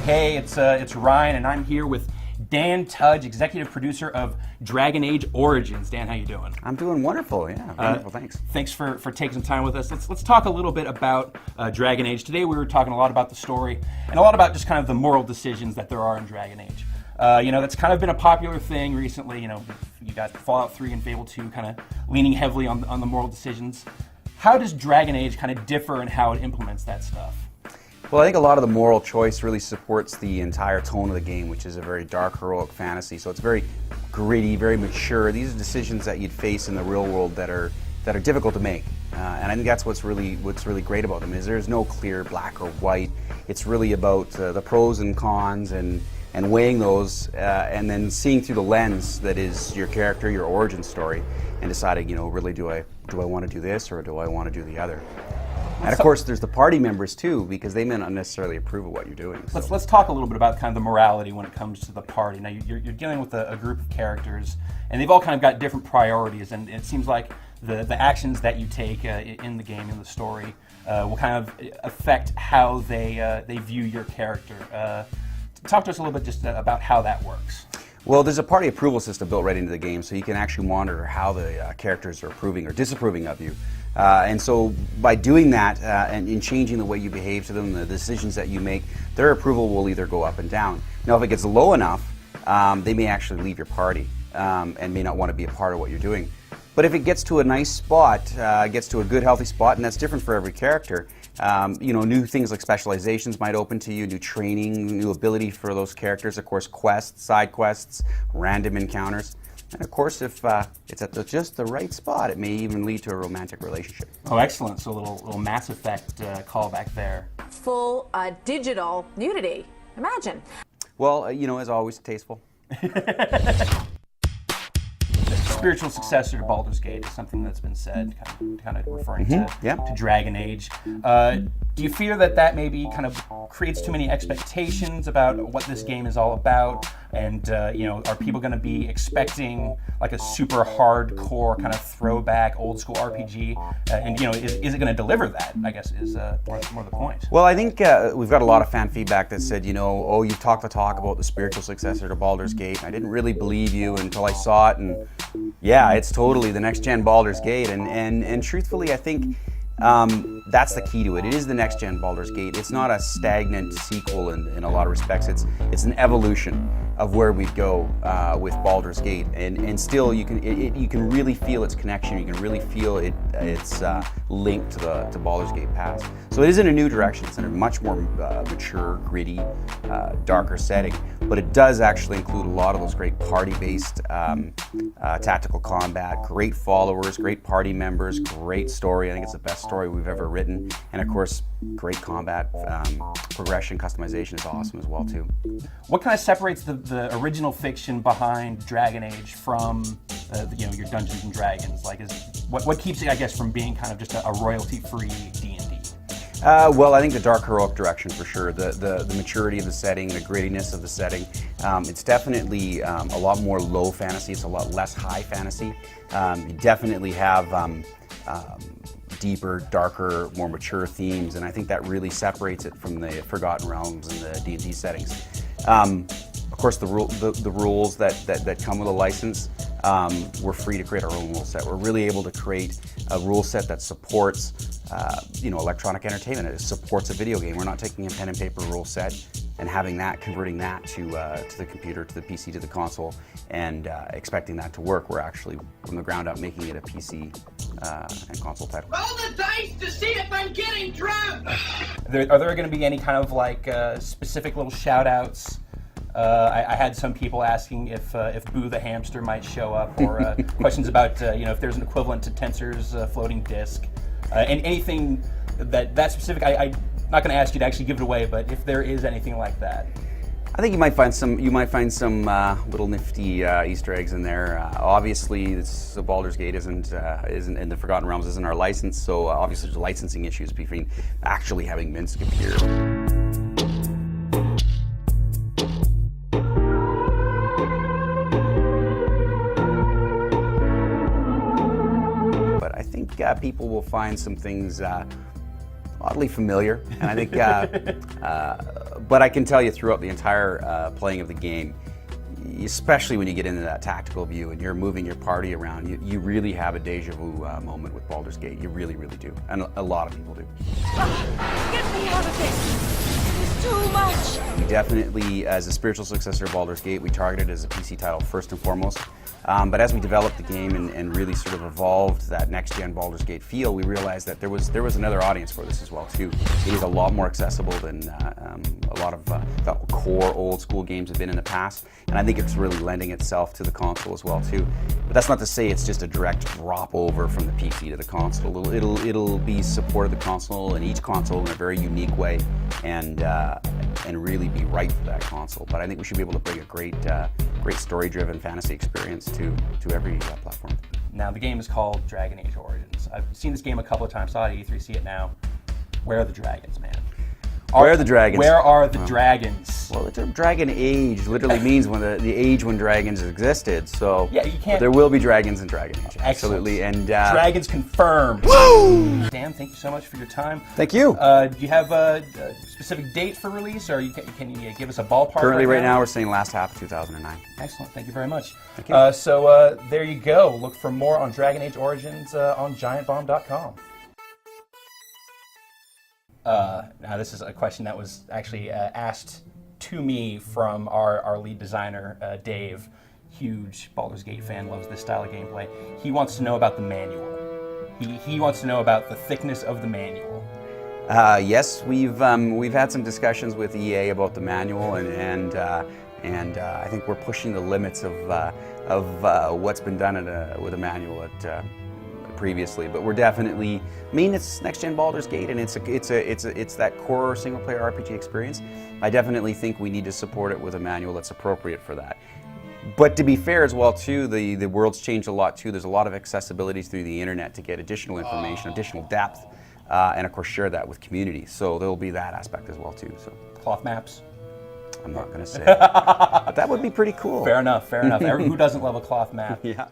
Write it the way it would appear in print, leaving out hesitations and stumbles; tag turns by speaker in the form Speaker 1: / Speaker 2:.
Speaker 1: Hey, it's Ryan, and I'm here with Dan Tudge, executive producer of Dragon Age Origins. Dan, how you doing?
Speaker 2: I'm doing wonderful. Yeah, wonderful. Thanks.
Speaker 1: Thanks for taking some time with us. Let's talk a little bit about Dragon Age. Today we were talking a lot about the story and a lot about just kind of the moral decisions that there are in Dragon Age. That's kind of been a popular thing recently. You got Fallout 3 and Fable 2 kind of leaning heavily on the moral decisions. How does Dragon Age kind of differ in how it implements that stuff?
Speaker 2: Well, I think a lot of the moral choice really supports the entire tone of the game, which is a very dark, heroic fantasy. So it's very gritty, very mature. These are decisions that you'd face in the real world that are difficult to make. And I think that's what's really great about them is there's no clear black or white. It's really about the pros and cons and weighing those and then seeing through the lens that is your character, your origin story, and deciding, really do I want to do this or do I want to do the other? And of course, there's the party members too, because they may not necessarily approve of what you're doing. So.
Speaker 1: Let's talk a little bit about kind of the morality when it comes to the party. Now, you're dealing with a group of characters, and they've all kind of got different priorities, and it seems like the actions that you take in the game, in the story, will kind of affect how they view your character. Talk to us a little bit just about how that works.
Speaker 2: Well, there's a party approval system built right into the game, so you can actually monitor how the characters are approving or disapproving of you. And so by doing that and in changing the way you behave to them, the decisions that you make, their approval will either go up and down. Now, if it gets low enough, they may actually leave your party and may not want to be a part of what you're doing. But if it gets to a nice spot, gets to a good, healthy spot, and that's different for every character, new things like specializations might open to you, new training, new ability for those characters, of course, quests, side quests, random encounters. And of course, if it's at just the right spot, it may even lead to a romantic relationship.
Speaker 1: Oh, excellent. So a little Mass Effect callback there.
Speaker 3: Full digital nudity. Imagine.
Speaker 2: Well, as always, tasteful.
Speaker 1: Spiritual successor to Baldur's Gate is something that's been said, kind of referring to Dragon Age. Do you fear that maybe kind of creates too many expectations about what this game is all about? And are people going to be expecting like a super hardcore kind of throwback old school RPG? Is it going to deliver that? I guess is more the point.
Speaker 2: Well, I think we've got a lot of fan feedback that said, you've talked the talk about the spiritual successor to Baldur's Gate. I didn't really believe you until I saw it, and yeah, it's totally the next gen Baldur's Gate. And truthfully, I think that's the key to it. It is the next gen Baldur's Gate. It's not a stagnant sequel in a lot of respects. It's an evolution of where we go with Baldur's Gate, and still you can really feel its connection. You can really feel its link to Baldur's Gate past. So it is in a new direction. It's in a much more mature, gritty, darker setting. But it does actually include a lot of those great party-based tactical combat, great followers, great party members, great story. I think it's the best story we've ever written, and of course, great combat progression, customization is awesome as well too.
Speaker 1: What kind of separates the original fiction behind Dragon Age from your Dungeons and Dragons? What keeps it, I guess, from being kind of just a royalty-free D&D?
Speaker 2: Well, I think the dark heroic direction for sure. The maturity of the setting, the grittiness of the setting. It's definitely a lot more low fantasy. It's a lot less high fantasy. You definitely have deeper, darker, more mature themes, and I think that really separates it from the Forgotten Realms and the D&D settings. Of course, the rules that come with a license, we're free to create our own rule set. We're really able to create a rule set that supports electronic entertainment. It supports a video game. We're not taking a pen and paper rule set and converting that to the computer, to the PC, to the console, and expecting that to work. We're actually, from the ground up, making it a PC and console title.
Speaker 4: Roll the dice to see if I'm getting drunk!
Speaker 1: Are there going to be any kind of specific little shout-outs? I had some people asking if Boo the hamster might show up, or questions about if there's an equivalent to Tensor's floating disk, and anything that specific. I'm not going to ask you to actually give it away, but if there is anything like that.
Speaker 2: I think you might find some little nifty Easter eggs in there. Obviously, Baldur's Gate isn't in the Forgotten Realms isn't our license, so obviously there's licensing issues between actually having Minsc appear. But I think people will find some things oddly familiar, and I think But I can tell you throughout the entire playing of the game, especially when you get into that tactical view and you're moving your party around, you really have a deja vu moment with Baldur's Gate. You really, really do. And a lot of people do.
Speaker 5: Get me out of this! It's too much!
Speaker 2: We definitely, as a spiritual successor of Baldur's Gate, we targeted it as a PC title first and foremost. But as we developed the game and really sort of evolved that next-gen Baldur's Gate feel, we realized that there was another audience for this as well too. It is a lot more accessible than a lot of the core old-school games have been in the past, and I think it's really lending itself to the console as well too. But that's not to say it's just a direct drop over from the PC to the console. It'll be supported the console and each console in a very unique way, and really be right for that console. But I think we should be able to bring a great story-driven fantasy experience to every platform.
Speaker 1: Now, the game is called Dragon Age Origins. I've seen this game a couple of times, saw it at E3, see it now. Where are the dragons, man?
Speaker 2: Where are the dragons?
Speaker 1: Where are the dragons?
Speaker 2: Well, the term Dragon Age literally means when the age when dragons existed. So
Speaker 1: yeah, you can't.
Speaker 2: There will be dragons in Dragon Age.
Speaker 1: Excellent.
Speaker 2: Absolutely, and
Speaker 1: dragons confirmed. Woo! Dan, thank you so much for your time.
Speaker 2: Thank you.
Speaker 1: Do you have a specific date for release, or can you give us a ballpark?
Speaker 2: Currently, right now, we're saying last half of 2009.
Speaker 1: Excellent. Thank you very much.
Speaker 2: Thank you.
Speaker 1: So there you go. Look for more on Dragon Age Origins on GiantBomb.com. Now this is a question that was actually asked to me from our lead designer, Dave. Huge Baldur's Gate fan, loves this style of gameplay. He wants to know about the manual. He wants to know about the thickness of the manual.
Speaker 2: Yes, we've had some discussions with EA about the manual, and I think we're pushing the limits of what's been done with a manual previously. But we're definitely, I mean, it's next-gen Baldur's Gate, and it's that core single-player RPG experience. I definitely think we need to support it with a manual that's appropriate for that. But to be fair as well too, the world's changed a lot too. There's a lot of accessibility through the internet to get additional information, additional depth, and of course share that with community. So there'll be that aspect as well too. So
Speaker 1: cloth maps.
Speaker 2: I'm not going to say, but that would be pretty cool.
Speaker 1: Fair enough. Fair enough. Who doesn't love a cloth map?
Speaker 2: Yeah.